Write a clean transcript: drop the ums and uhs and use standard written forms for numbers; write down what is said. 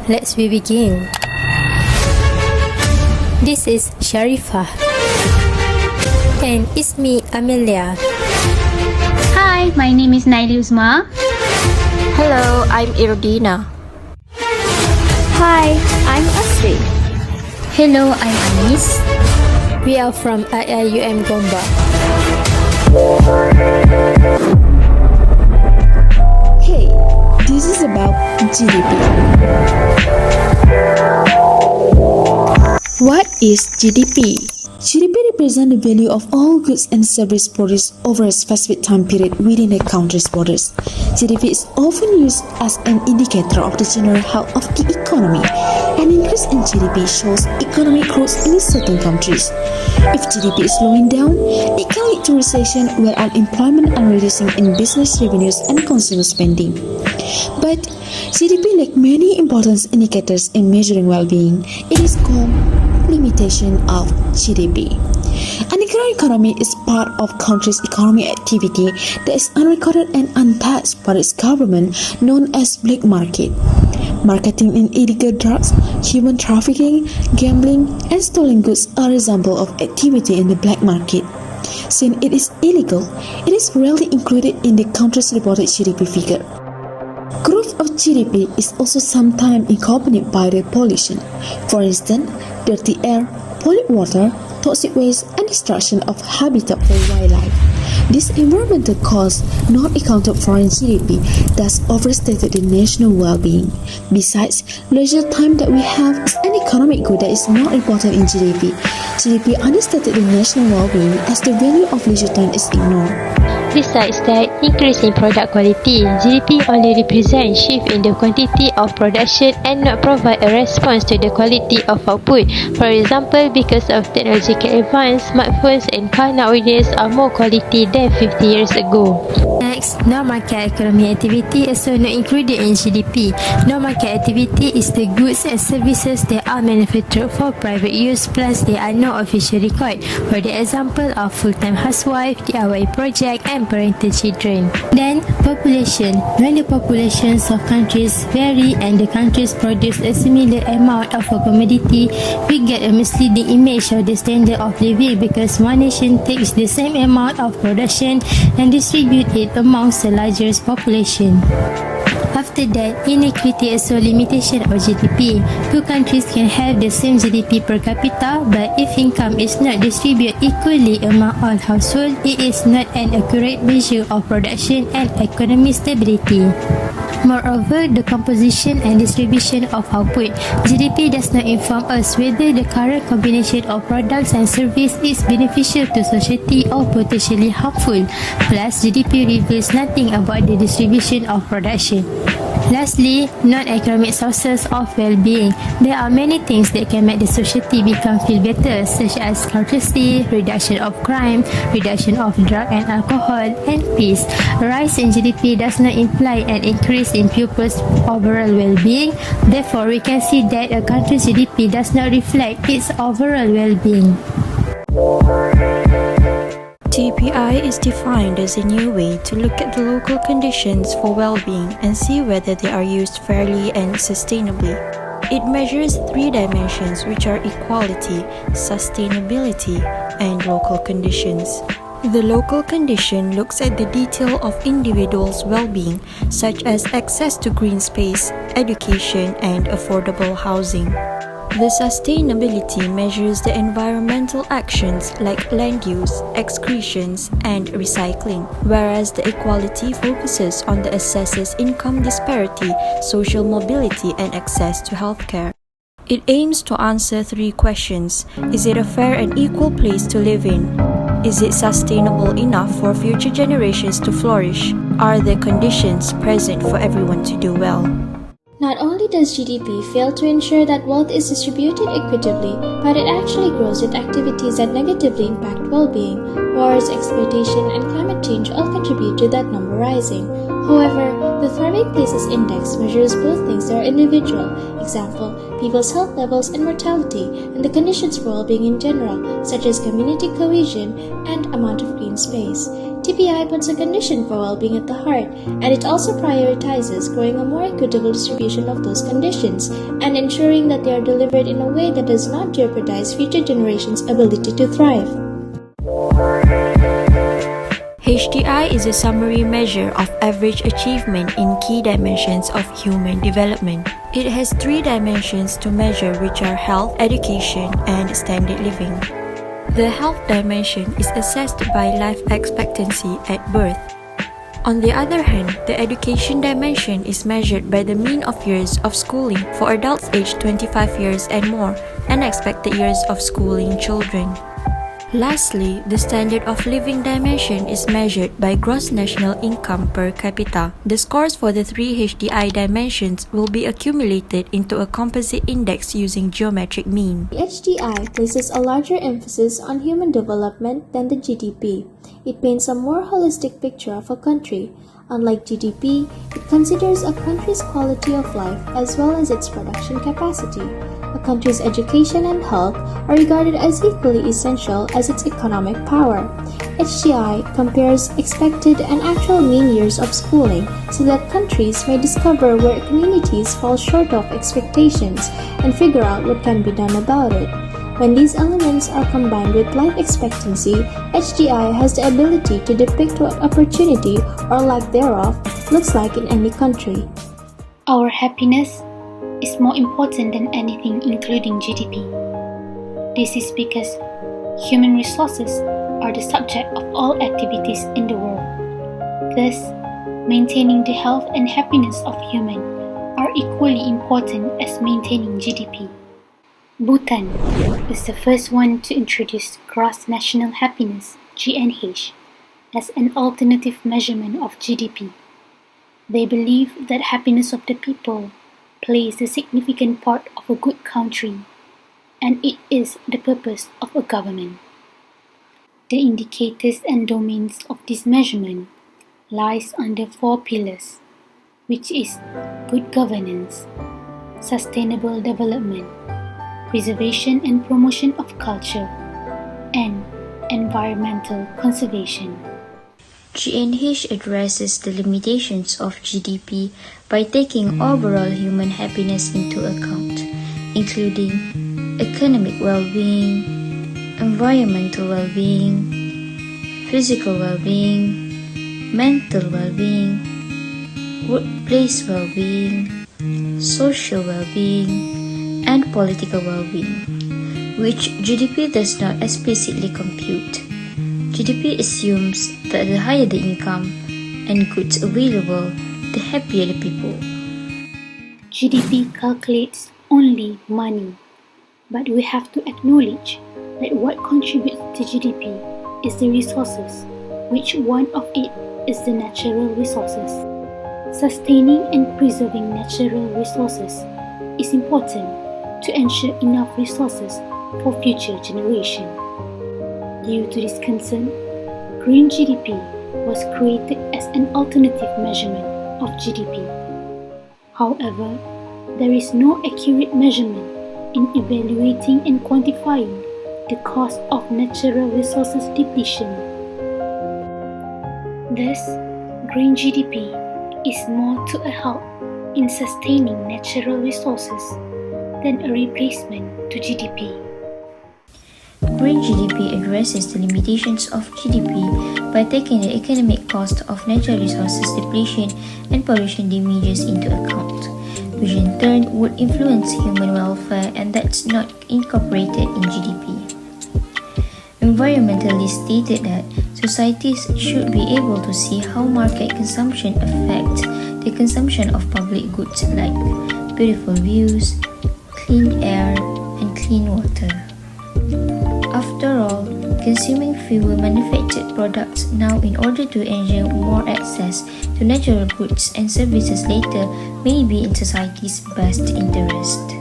let's begin. This is Sharifah. And it's me, Amelia. Hi, my name is Naili Uzma. Hello, I'm Irdina. Hi, I'm Asri. Hello, I'm Anis. We are from IIUM Gombak. Hey, this is about GDP. What is GDP? GDP represents the value of all goods and services produced over a specific time period within a country's borders. GDP is often used as an indicator of the general health of the economy. An increase in GDP shows economic growth in certain countries. If GDP is slowing down, it can lead to recession where unemployment and reducing in business revenues and consumer spending. But GDP, like many important indicators in measuring well-being, it is called limitation of GDP. An economy is part of country's economic activity that is unrecorded and untouched by its government, known as black market. Marketing in illegal drugs, human trafficking, gambling, and stolen goods are examples of activity in the black market. Since it is illegal, it is rarely included in the country's reported GDP figure. Growth of GDP is also sometimes accompanied by the pollution. For instance, dirty air, polluted water, toxic waste, and destruction of habitat for wildlife. These environmental costs, not accounted for in GDP, thus overstated the national well-being. Besides, leisure time that we have is an economic good that is not important in GDP. GDP understated the national well-being as the value of leisure time is ignored. Besides that, increase in product quality, GDP only represents shift in the quantity of production and not provide a response to the quality of output. For example, because of technological advance, smartphones and cars nowadays are more quality than 50 years ago. Next, non-market economy activity is also not included in GDP. Non-market activity is the goods and services that are manufactured for private use plus they are no official record. For the example of full-time housewife, DIY project and parental children. Then, population. When the populations of countries vary and the countries produce a similar amount of a commodity, we get a misleading image of the standard of living because one nation takes the same amount of production and distribute it amongst the largest population. After that, inequity is a limitation of GDP. Two countries can have the same GDP per capita, but if income is not distributed equally among all households, it is not an accurate measure of production and economic stability. Moreover, the composition and distribution of output. GDP does not inform us whether the current combination of products and services is beneficial to society or potentially harmful. Plus, GDP reveals nothing about the distribution of production. Lastly, non-economic sources of well-being. There are many things that can make the society become feel better, such as courtesy, reduction of crime, reduction of drug and alcohol, and peace. A rise in GDP does not imply an increase in people's overall well-being. Therefore, we can see that a country's GDP does not reflect its overall well-being. TPI is defined as a new way to look at the local conditions for well-being and see whether they are used fairly and sustainably. It measures three dimensions which are equality, sustainability, and local conditions. The local condition looks at the detail of individuals' well-being, such as access to green space, education, and affordable housing. The sustainability measures the environmental actions like land use, excretions, and recycling, whereas the equality focuses on the assesses income disparity, social mobility, and access to healthcare. It aims to answer three questions. Is it a fair and equal place to live in? Is it sustainable enough for future generations to flourish? Are the conditions present for everyone to do well? Not only does GDP fail to ensure that wealth is distributed equitably, but it actually grows with activities that negatively impact well-being. Wars, exploitation, and climate change all contribute to that number rising. However, the Thriving Places Index measures both things that are individual, example, people's health levels and mortality, and the conditions for well-being in general, such as community cohesion and amount of green space. TPI puts a condition for well-being at the heart, and it also prioritizes growing a more equitable distribution of those conditions and ensuring that they are delivered in a way that does not jeopardize future generations' ability to thrive. HDI is a summary measure of average achievement in key dimensions of human development. It has 3 dimensions to measure, which are health, education, and standard living. The health dimension is assessed by life expectancy at birth. On the other hand, the education dimension is measured by the mean of years of schooling for adults aged 25 years and more, and expected years of schooling children. Lastly, the standard of living dimension is measured by gross national income per capita. The scores for the 3 HDI dimensions will be accumulated into a composite index using geometric mean. The HDI places a larger emphasis on human development than the GDP. It paints a more holistic picture of a country. Unlike GDP, it considers a country's quality of life as well as its production capacity. A country's education and health are regarded as equally essential as its economic power. HDI compares expected and actual mean years of schooling so that countries may discover where communities fall short of expectations and figure out what can be done about it. When these elements are combined with life expectancy, HDI has the ability to depict what opportunity, or lack thereof, looks like in any country. Our happiness is more important than anything, including GDP. This is because human resources are the subject of all activities in the world. Thus, maintaining the health and happiness of humans are equally important as maintaining GDP. Bhutan is the first one to introduce Gross National Happiness (GNH) as an alternative measurement of GDP. They believe that happiness of the people plays a significant part of a good country, and it is the purpose of a government. The indicators and domains of this measurement lies under 4 pillars, which is good governance, sustainable development, preservation and promotion of culture, and environmental conservation. GNH addresses the limitations of GDP by taking overall human happiness into account, including economic well-being, environmental well-being, physical well-being, mental well-being, workplace well-being, social well-being, and political well-being, which GDP does not explicitly compute. GDP assumes that the higher the income and goods available, the happier the people. GDP calculates only money, but we have to acknowledge that what contributes to GDP is the resources, which one of it is the natural resources. Sustaining and preserving natural resources is important to ensure enough resources for future generations. Due to this concern, Green GDP was created as an alternative measurement of GDP. However, there is no accurate measurement in evaluating and quantifying the cost of natural resources depletion. Thus, Green GDP is more to a help in sustaining natural resources than a replacement to GDP. Green GDP addresses the limitations of GDP by taking the economic cost of natural resources depletion and pollution damages into account, which in turn would influence human welfare, and that's not incorporated in GDP. Environmentalists stated that societies should be able to see how market consumption affects the consumption of public goods like beautiful views, clean air, and clean water. After all, consuming fewer manufactured products now in order to ensure more access to natural goods and services later may be in society's best interest.